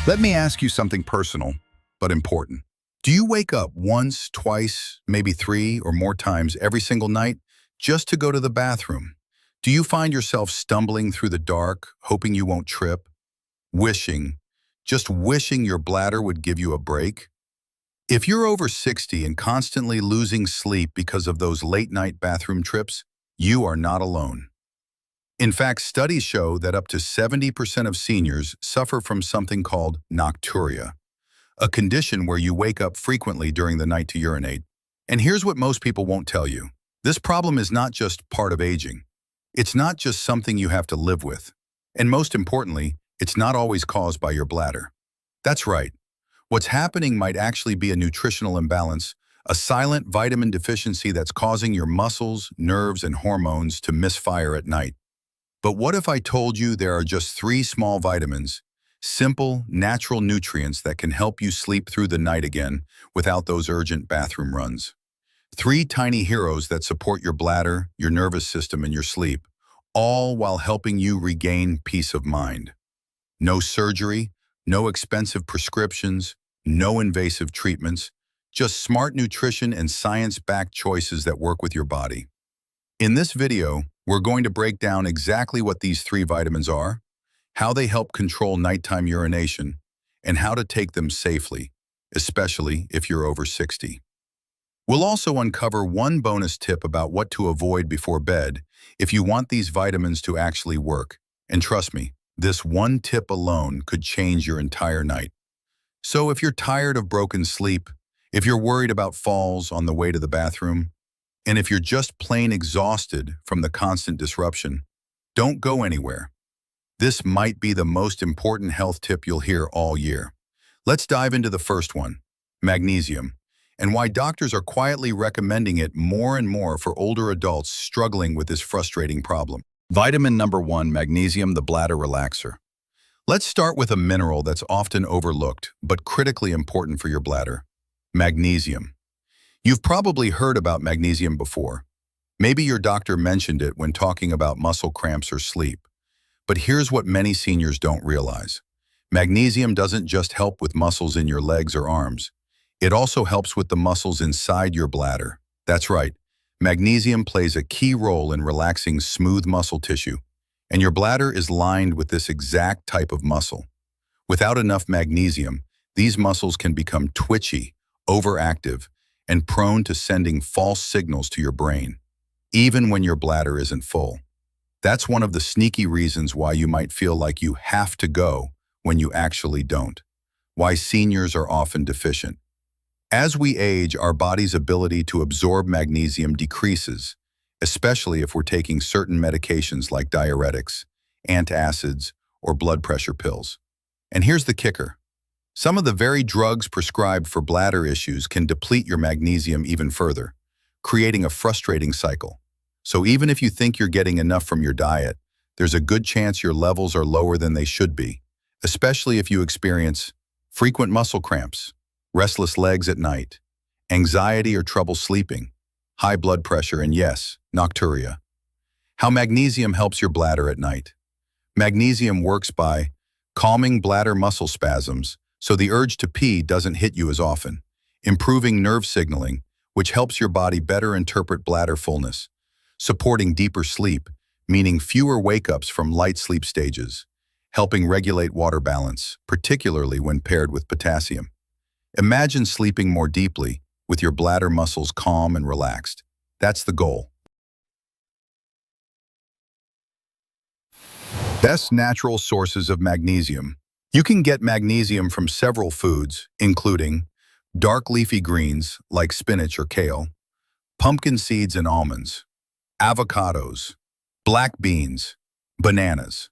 Let me ask you something personal, but important. Do you wake up once, twice, maybe three or more times every single night just to go to the bathroom? Do you find yourself stumbling through the dark, hoping you won't trip, wishing, just wishing your bladder would give you a break? If you're over 60 and constantly losing sleep because of those late-night bathroom trips, you are not alone. In fact, studies show that up to 70% of seniors suffer from something called nocturia, a condition where you wake up frequently during the night to urinate. And here's what most people won't tell you. This problem is not just part of aging. It's not just something you have to live with. And most importantly, it's not always caused by your bladder. That's right. What's happening might actually be a nutritional imbalance, a silent vitamin deficiency that's causing your muscles, nerves, and hormones to misfire at night. But what if I told you there are just 3 small vitamins, simple, natural nutrients that can help you sleep through the night again without those urgent bathroom runs? 3 tiny heroes that support your bladder, your nervous system, and your sleep, all while helping you regain peace of mind. No surgery, no expensive prescriptions, no invasive treatments, just smart nutrition and science-backed choices that work with your body. In this video, we're going to break down exactly what these 3 vitamins are, how they help control nighttime urination, and how to take them safely, especially if you're over 60. We'll also uncover one bonus tip about what to avoid before bed if you want these vitamins to actually work. And trust me, this one tip alone could change your entire night. So if you're tired of broken sleep, if you're worried about falls on the way to the bathroom, and if you're just plain exhausted from the constant disruption, don't go anywhere. This might be the most important health tip you'll hear all year. Let's dive into the first one, magnesium, and why doctors are quietly recommending it more and more for older adults struggling with this frustrating problem. Vitamin number 1, magnesium, the bladder relaxer. Let's start with a mineral that's often overlooked, but critically important for your bladder, magnesium. You've probably heard about magnesium before. Maybe your doctor mentioned it when talking about muscle cramps or sleep. But here's what many seniors don't realize. Magnesium doesn't just help with muscles in your legs or arms. It also helps with the muscles inside your bladder. That's right. Magnesium plays a key role in relaxing smooth muscle tissue, and your bladder is lined with this exact type of muscle. Without enough magnesium, these muscles can become twitchy, overactive, and prone to sending false signals to your brain, even when your bladder isn't full. That's one of the sneaky reasons why you might feel like you have to go when you actually don't, why seniors are often deficient. As we age, our body's ability to absorb magnesium decreases, especially if we're taking certain medications like diuretics, antacids, or blood pressure pills. And here's the kicker. Some of the very drugs prescribed for bladder issues can deplete your magnesium even further, creating a frustrating cycle. So even if you think you're getting enough from your diet, there's a good chance your levels are lower than they should be, especially if you experience frequent muscle cramps, restless legs at night, anxiety or trouble sleeping, high blood pressure, and yes, nocturia. How magnesium helps your bladder at night. Magnesium works by calming bladder muscle spasms, so the urge to pee doesn't hit you as often, improving nerve signaling, which helps your body better interpret bladder fullness, supporting deeper sleep, meaning fewer wake-ups from light sleep stages, helping regulate water balance, particularly when paired with potassium. Imagine sleeping more deeply, with your bladder muscles calm and relaxed. That's the goal. Best natural sources of magnesium. You can get magnesium from several foods, including dark leafy greens like spinach or kale, pumpkin seeds and almonds, avocados, black beans, bananas,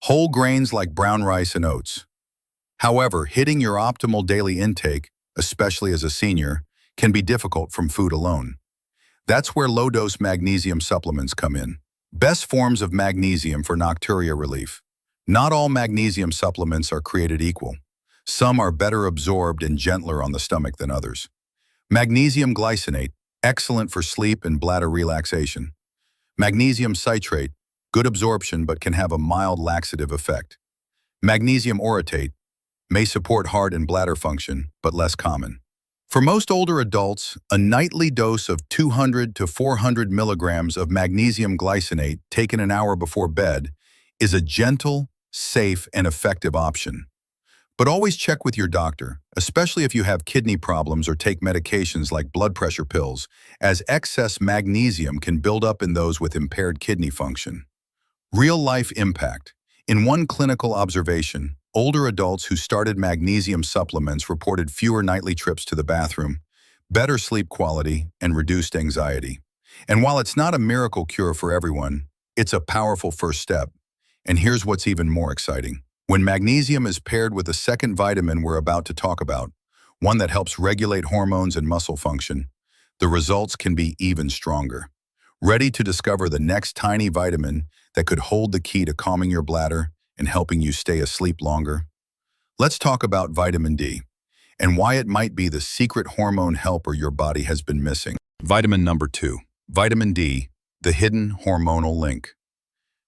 whole grains like brown rice and oats. However, hitting your optimal daily intake, especially as a senior, can be difficult from food alone. That's where low-dose magnesium supplements come in. Best forms of magnesium for nocturia relief. Not all magnesium supplements are created equal. Some are better absorbed and gentler on the stomach than others. Magnesium glycinate, excellent for sleep and bladder relaxation. Magnesium citrate, good absorption but can have a mild laxative effect. Magnesium orotate, may support heart and bladder function, but less common. For most older adults, a nightly dose of 200 to 400 milligrams of magnesium glycinate taken an hour before bed is a gentle, safe, and effective option. But always check with your doctor, especially if you have kidney problems or take medications like blood pressure pills, as excess magnesium can build up in those with impaired kidney function. Real-life impact. In one clinical observation, older adults who started magnesium supplements reported fewer nightly trips to the bathroom, better sleep quality, and reduced anxiety. And while it's not a miracle cure for everyone, it's a powerful first step. And here's what's even more exciting. When magnesium is paired with a second vitamin we're about to talk about, one that helps regulate hormones and muscle function, the results can be even stronger. Ready to discover the next tiny vitamin that could hold the key to calming your bladder and helping you stay asleep longer? Let's talk about vitamin D and why it might be the secret hormone helper your body has been missing. Vitamin number 2. Vitamin D, the hidden hormonal link.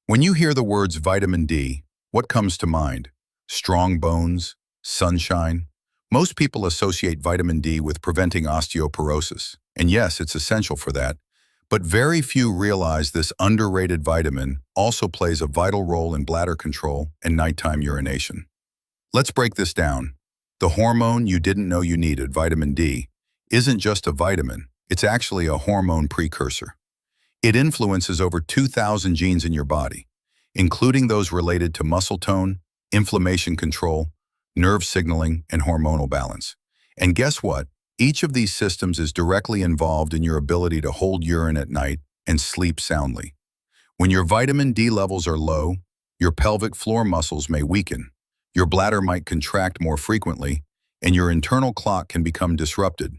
When you hear the words vitamin D, what comes to mind? Strong bones, sunshine. Most people associate vitamin D with preventing osteoporosis. And yes, it's essential for that. But very few realize this underrated vitamin also plays a vital role in bladder control and nighttime urination. Let's break this down. The hormone you didn't know you needed, vitamin D, isn't just a vitamin. It's actually a hormone precursor. It influences over 2,000 genes in your body, including those related to muscle tone, inflammation control, nerve signaling, and hormonal balance. And guess what? Each of these systems is directly involved in your ability to hold urine at night and sleep soundly. When your vitamin D levels are low, your pelvic floor muscles may weaken, your bladder might contract more frequently, and your internal clock can become disrupted,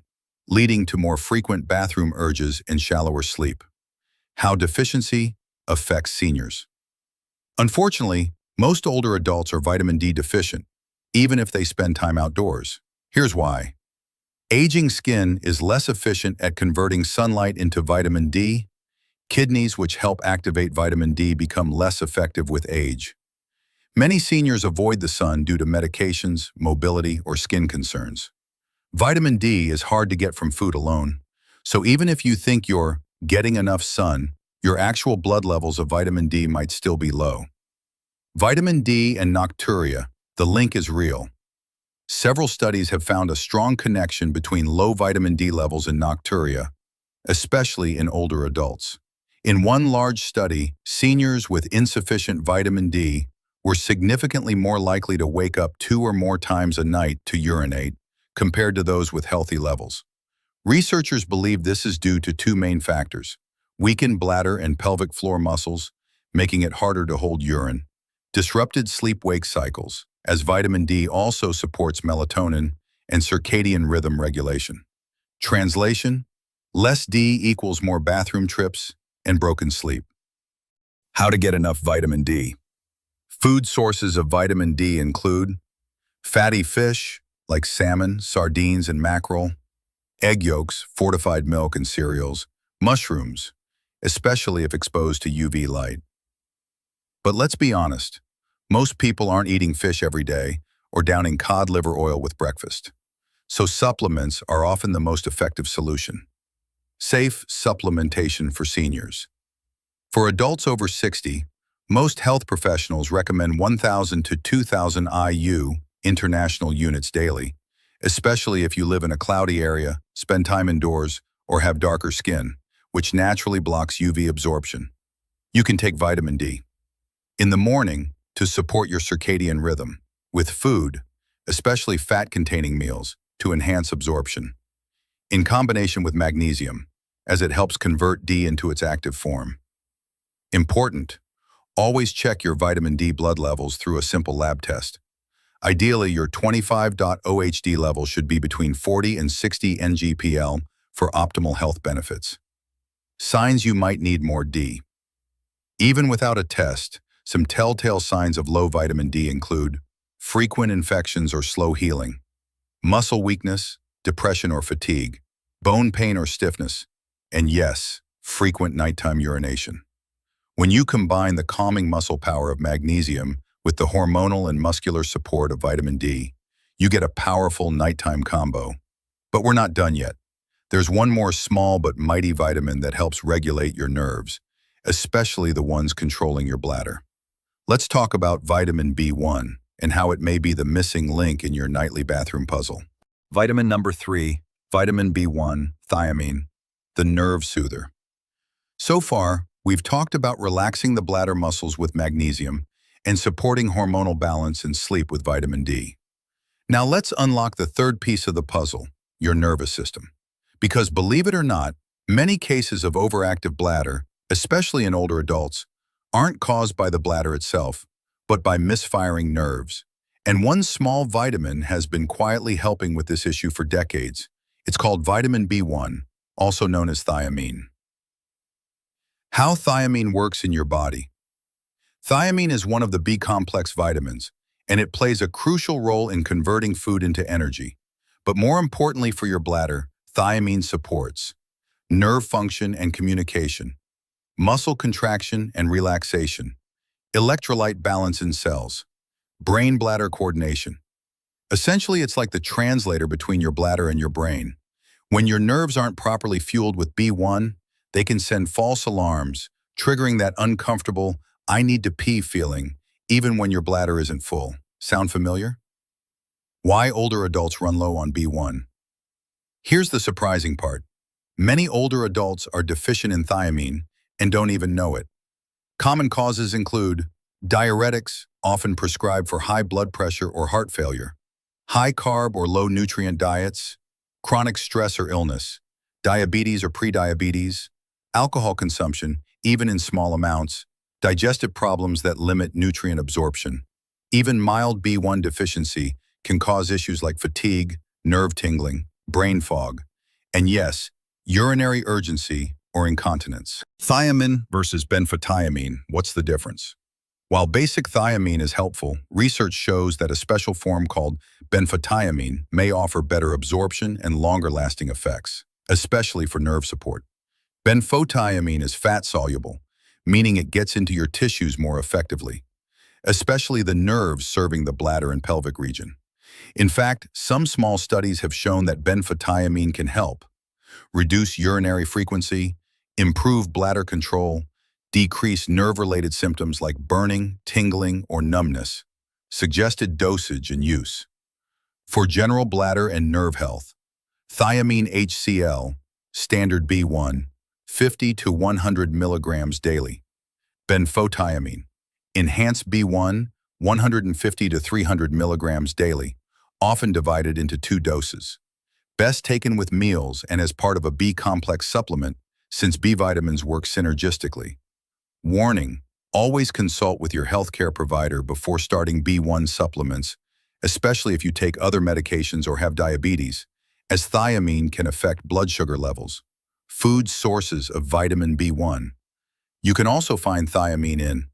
leading to more frequent bathroom urges and shallower sleep. How deficiency affects seniors. Unfortunately, most older adults are vitamin D deficient, even if they spend time outdoors. Here's why. Aging skin is less efficient at converting sunlight into vitamin D. Kidneys, which help activate vitamin D, become less effective with age. Many seniors avoid the sun due to medications, mobility, or skin concerns. Vitamin D is hard to get from food alone, so even if you think you're getting enough sun, your actual blood levels of vitamin D might still be low. Vitamin D and Nocturia, the link is real. Several studies have found a strong connection between low vitamin D levels and Nocturia, especially in older adults. In one large study, seniors with insufficient vitamin D were significantly more likely to wake up 2 or more times a night to urinate compared to those with healthy levels. Researchers believe this is due to 2 main factors: weakened bladder and pelvic floor muscles, making it harder to hold urine; disrupted sleep-wake cycles, as vitamin D also supports melatonin and circadian rhythm regulation. Translation: less D equals more bathroom trips and broken sleep. How to get enough vitamin D. Food sources of vitamin D include fatty fish, like salmon, sardines, and mackerel; egg yolks, fortified milk, and cereals; mushrooms, especially if exposed to UV light. But let's be honest, most people aren't eating fish every day or downing cod liver oil with breakfast. So supplements are often the most effective solution. Safe supplementation for seniors. For adults over 60, most health professionals recommend 1,000 to 2,000 IU international units daily, especially if you live in a cloudy area, spend time indoors, or have darker skin, which naturally blocks UV absorption. You can take vitamin D in the morning to support your circadian rhythm, with food, especially fat-containing meals, to enhance absorption, in combination with magnesium, as it helps convert D into its active form. Important: always check your vitamin D blood levels through a simple lab test. Ideally, your 25.0HD level should be between 40 and 60 ngPl for optimal health benefits. Signs you might need more D. Even without a test, some telltale signs of low vitamin D include frequent infections or slow healing, muscle weakness, depression or fatigue, bone pain or stiffness, and yes, frequent nighttime urination. When you combine the calming muscle power of magnesium with the hormonal and muscular support of vitamin D, You get a powerful nighttime combo. But we're not done yet. There's one more small but mighty vitamin that helps regulate your nerves, especially the ones controlling your bladder. Let's talk about vitamin B1 and how it may be the missing link in your nightly bathroom puzzle. Vitamin number 3, vitamin B1, thiamine, the nerve soother. So far, we've talked about relaxing the bladder muscles with magnesium and supporting hormonal balance and sleep with vitamin D. Now let's unlock the third piece of the puzzle, your nervous system. Because believe it or not, many cases of overactive bladder, especially in older adults, aren't caused by the bladder itself, but by misfiring nerves. And one small vitamin has been quietly helping with this issue for decades. It's called vitamin B1, also known as thiamine. How thiamine works in your body. Thiamine is one of the B-complex vitamins, and it plays a crucial role in converting food into energy. But more importantly for your bladder, thiamine supports nerve function and communication, muscle contraction and relaxation, electrolyte balance in cells, brain-bladder coordination. Essentially, it's like the translator between your bladder and your brain. When your nerves aren't properly fueled with B1, they can send false alarms, triggering that uncomfortable, I need to pee feeling, even when your bladder isn't full. Sound familiar? Why older adults run low on B1? Here's the surprising part. Many older adults are deficient in thiamine and don't even know it. Common causes include diuretics, often prescribed for high blood pressure or heart failure, high carb or low nutrient diets, chronic stress or illness, diabetes or prediabetes, alcohol consumption, even in small amounts, digestive problems that limit nutrient absorption. Even mild B1 deficiency can cause issues like fatigue, nerve tingling, brain fog, and yes, urinary urgency or incontinence. Thiamine versus benphthiamine, what's the difference? While basic thiamine is helpful, research shows that a special form called benphthiamine may offer better absorption and longer-lasting effects, especially for nerve support. Benphthiamine is fat-soluble, meaning it gets into your tissues more effectively, especially the nerves serving the bladder and pelvic region. In fact, some small studies have shown that benphthiamine can help reduce urinary frequency, improve bladder control, decrease nerve-related symptoms like burning, tingling, or numbness. Suggested dosage and use. For general bladder and nerve health, thiamine HCl, standard B1, 50 to 100 milligrams daily. Benphthiamine, enhanced B1, 150 to 300 milligrams daily, often divided into 2 doses. Best taken with meals and as part of a B-complex supplement, since B vitamins work synergistically. Warning: always consult with your healthcare provider before starting B1 supplements, especially if you take other medications or have diabetes, as thiamine can affect blood sugar levels. Food sources of vitamin B1. You can also find thiamine in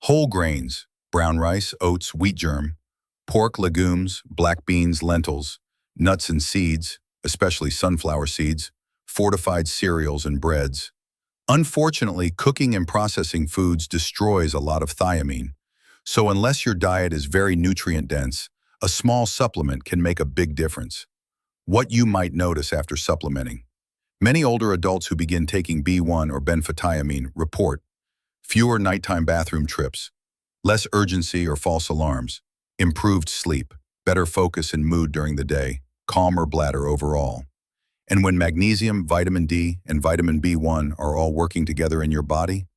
whole grains, brown rice, oats, wheat germ, pork, legumes, black beans, lentils, nuts and seeds, especially sunflower seeds, fortified cereals and breads. Unfortunately, cooking and processing foods destroys a lot of thiamine, so unless your diet is very nutrient-dense, a small supplement can make a big difference. What you might notice after supplementing. Many older adults who begin taking B1 or benphthiamine report fewer nighttime bathroom trips, less urgency or false alarms, improved sleep, better focus and mood during the day, calmer bladder overall. And when magnesium, vitamin D, and vitamin B1 are all working together in your body,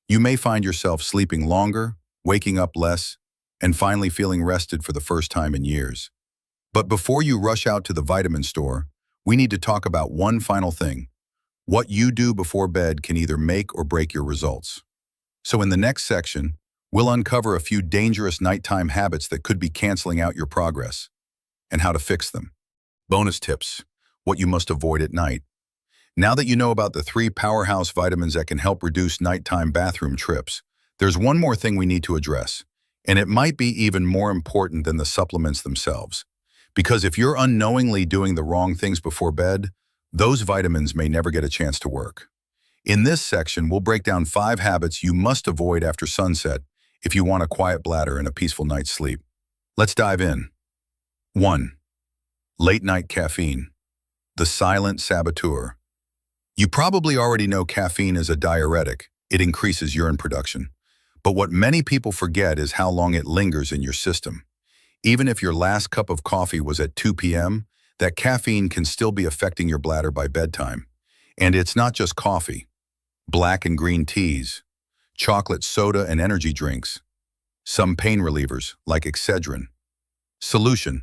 you may find yourself sleeping longer, waking up less, and finally feeling rested for the first time in years. But before you rush out to the vitamin store, we need to talk about one final thing. What you do before bed can either make or break your results. So in the next section, we'll uncover a few dangerous nighttime habits that could be canceling out your progress, and how to fix them. Bonus tips: what you must avoid at night. Now that you know about the 3 powerhouse vitamins that can help reduce nighttime bathroom trips, there's one more thing we need to address, and it might be even more important than the supplements themselves. Because if you're unknowingly doing the wrong things before bed, those vitamins may never get a chance to work. In this section, we'll break down 5 habits you must avoid after sunset if you want a quiet bladder and a peaceful night's sleep. Let's dive in. 1. Late-night caffeine, the silent saboteur. You probably already know caffeine is a diuretic. It increases urine production. But what many people forget is how long it lingers in your system. Even if your last cup of coffee was at 2 p.m., that caffeine can still be affecting your bladder by bedtime. And it's not just coffee. Black and green teas, chocolate soda and energy drinks, some pain relievers like Excedrin. Solution: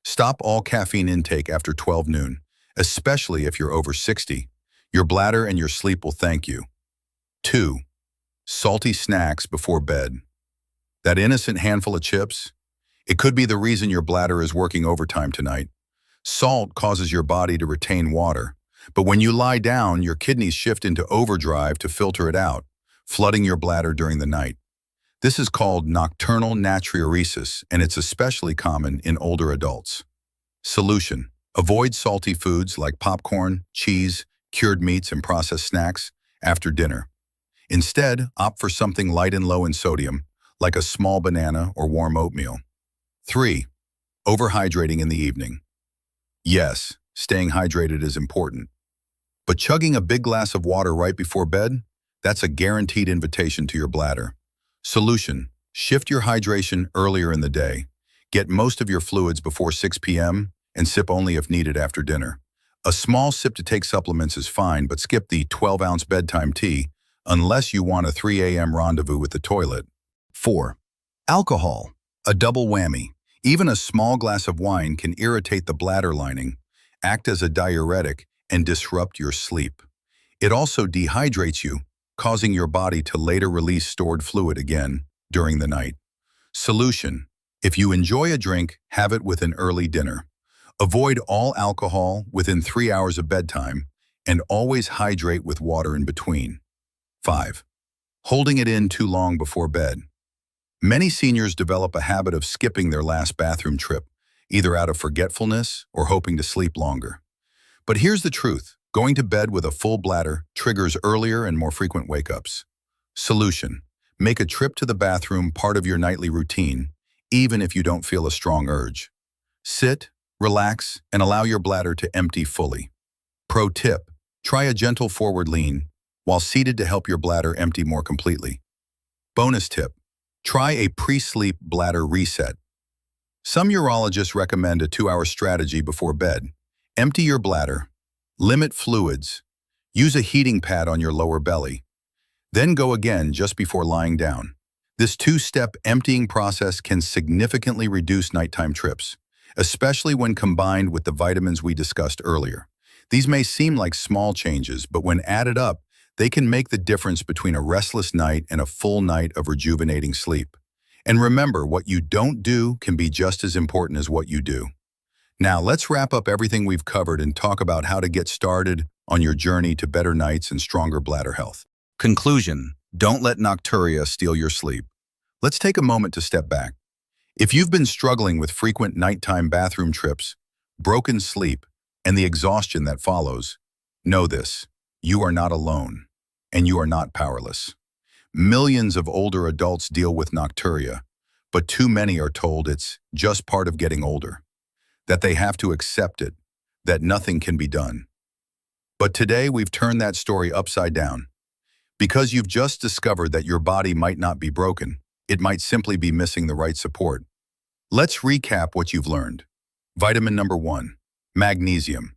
stop all caffeine intake after 12 noon, especially if you're over 60. Your bladder and your sleep will thank you. 2. Salty snacks before bed. That innocent handful of chips? It could be the reason your bladder is working overtime tonight. Salt causes your body to retain water, but when you lie down, your kidneys shift into overdrive to filter it out, flooding your bladder during the night. This is called nocturnal natriuresis, and it's especially common in older adults. Solution: avoid salty foods like popcorn, cheese, cured meats, and processed snacks after dinner. Instead, opt for something light and low in sodium, like a small banana or warm oatmeal. 3. Overhydrating in the evening. Yes, staying hydrated is important. But chugging a big glass of water right before bed? That's a guaranteed invitation to your bladder. Solution: shift your hydration earlier in the day. Get most of your fluids before 6 p.m. and sip only if needed after dinner. A small sip to take supplements is fine, but skip the 12-ounce bedtime tea unless you want a 3 a.m. rendezvous with the toilet. 4. Alcohol, a double whammy. Even a small glass of wine can irritate the bladder lining, act as a diuretic, and disrupt your sleep. It also dehydrates you, causing your body to later release stored fluid again during the night. Solution: if you enjoy a drink, have it with an early dinner. Avoid all alcohol within 3 hours of bedtime, and always hydrate with water in between. 5. Holding it in too long before bed. Many seniors develop a habit of skipping their last bathroom trip, either out of forgetfulness or hoping to sleep longer. But here's the truth: going to bed with a full bladder triggers earlier and more frequent wake-ups. Solution: make a trip to the bathroom part of your nightly routine, even if you don't feel a strong urge. Sit, relax, and allow your bladder to empty fully. Pro tip: try a gentle forward lean while seated to help your bladder empty more completely. Bonus tip: try a pre-sleep bladder reset. Some urologists recommend a 2-hour strategy before bed. Empty your bladder, limit fluids, use a heating pad on your lower belly, then go again just before lying down. This 2-step emptying process can significantly reduce nighttime trips, especially when combined with the vitamins we discussed earlier. These may seem like small changes, but when added up, they can make the difference between a restless night and a full night of rejuvenating sleep. And remember, what you don't do can be just as important as what you do. Now, let's wrap up everything we've covered and talk about how to get started on your journey to better nights and stronger bladder health. Conclusion: don't let Nocturia steal your sleep. Let's take a moment to step back. If you've been struggling with frequent nighttime bathroom trips, broken sleep, and the exhaustion that follows, know this: you are not alone, and you are not powerless. Millions of older adults deal with nocturia, but too many are told it's just part of getting older, that they have to accept it, that nothing can be done. But today we've turned that story upside down. Because you've just discovered that your body might not be broken, it might simply be missing the right support. Let's recap what you've learned. Vitamin number 1, magnesium.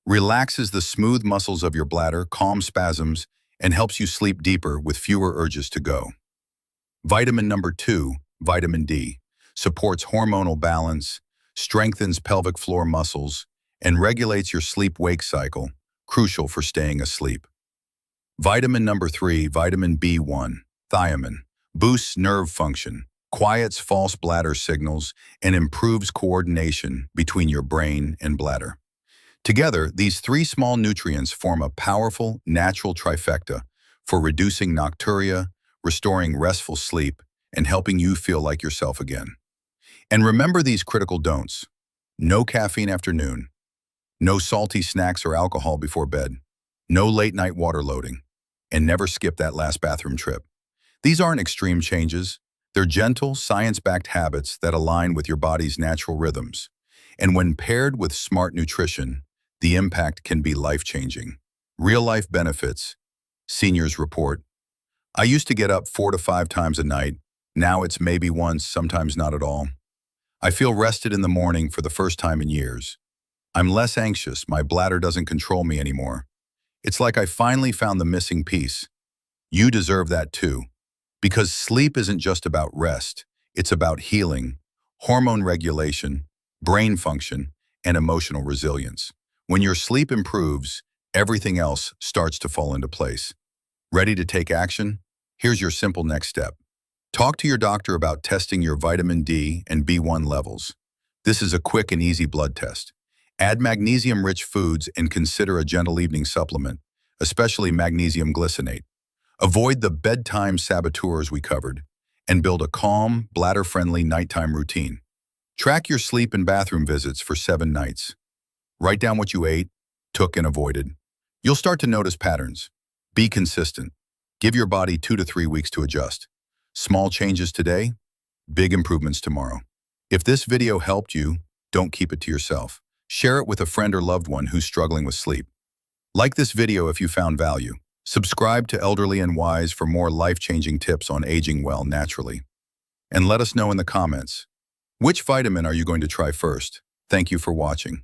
Relaxes the smooth muscles of your bladder, calms spasms, and helps you sleep deeper with fewer urges to go. Vitamin number 2, vitamin D, supports hormonal balance, strengthens pelvic floor muscles, and regulates your sleep-wake cycle, crucial for staying asleep. Vitamin number 3, vitamin B1, thiamine, boosts nerve function, quiets false bladder signals, and improves coordination between your brain and bladder. Together, these 3 small nutrients form a powerful, natural trifecta for reducing nocturia, restoring restful sleep, and helping you feel like yourself again. And remember these critical don'ts: no caffeine after noon, no salty snacks or alcohol before bed, no late-night water loading, and never skip that last bathroom trip. These aren't extreme changes. They're gentle, science-backed habits that align with your body's natural rhythms. And when paired with smart nutrition, the impact can be life-changing. Real-life benefits. Seniors report. I used to get up 4 to 5 times a night. Now it's maybe once, sometimes not at all. I feel rested in the morning for the first time in years. I'm less anxious, my bladder doesn't control me anymore. It's like I finally found the missing piece. You deserve that too. Because sleep isn't just about rest, it's about healing, hormone regulation, brain function, and emotional resilience. When your sleep improves, everything else starts to fall into place. Ready to take action? Here's your simple next step. Talk to your doctor about testing your vitamin D and B1 levels. This is a quick and easy blood test. Add magnesium-rich foods and consider a gentle evening supplement, especially magnesium glycinate. Avoid the bedtime saboteurs we covered, and build a calm, bladder-friendly nighttime routine. Track your sleep and bathroom visits for 7 nights. Write down what you ate, took, and avoided. You'll start to notice patterns. Be consistent. Give your body 2 to 3 weeks to adjust. Small changes today, big improvements tomorrow. If this video helped you, don't keep it to yourself. Share it with a friend or loved one who's struggling with sleep. Like this video if you found value. Subscribe to Elderly and Wise for more life-changing tips on aging well naturally. And let us know in the comments, which vitamin are you going to try first? Thank you for watching.